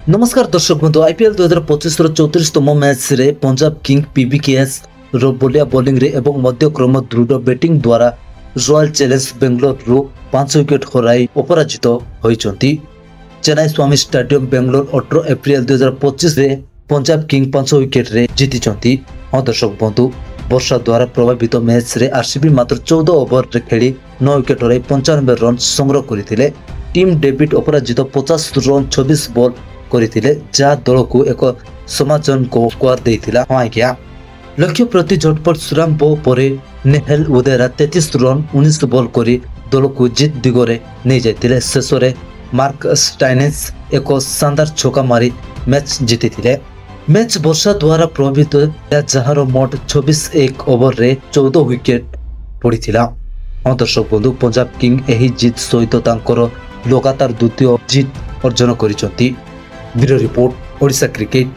नमस्कार दर्शक बंधु आईपीएल 2025 34तम मैच रे पंजाब किंग पीबीकेएस रो बोलिया बॉलिंग रे एवं मध्यक्रम दृढ़ बैटिंग द्वारा रॉयल चैलेंजर्स बेंगलोर रो 5 विकेट हराई अपराजित होइचंती। चेन्नई स्वामी स्टेडियम बेंगलोर 18 एप्रिल 2025 रे पंजाब किंग 5 विकेट रे जीतिचंती। हाँ दर्शक बंधु वर्षा द्वारा प्रभावित मैच रे आरसीबी मात्र 14 ओवर रे खेली 9 विकेट हराई 95 रन संग्रह करथिले। टीम डेविड अपराजित 50 रन 26 बॉल करथिले जा दल को एक समाचन को स्कोर देथिला। हाँ आज्ञा लक्ष्य प्रति झटपट सुराम बो परे नेहल उदेरा 33 रन 19 बॉल करी दल को जीत दिगरे नहीं जाइतिले। शेष रे मार्क स्टाइनेस एक शानदार छक्का मारी मैच जीतिथिले। मैच वर्षा द्वारा प्रभावित जहार मोट 26 एक ओवर रे 14 विकेट पड़ीथिला। हाँ दर्शक बंधु पंजाब किंग एही जीत सहित तांकर लगातार द्वितीय जीत अर्जन करिसंती। Bureau report Odisha cricket.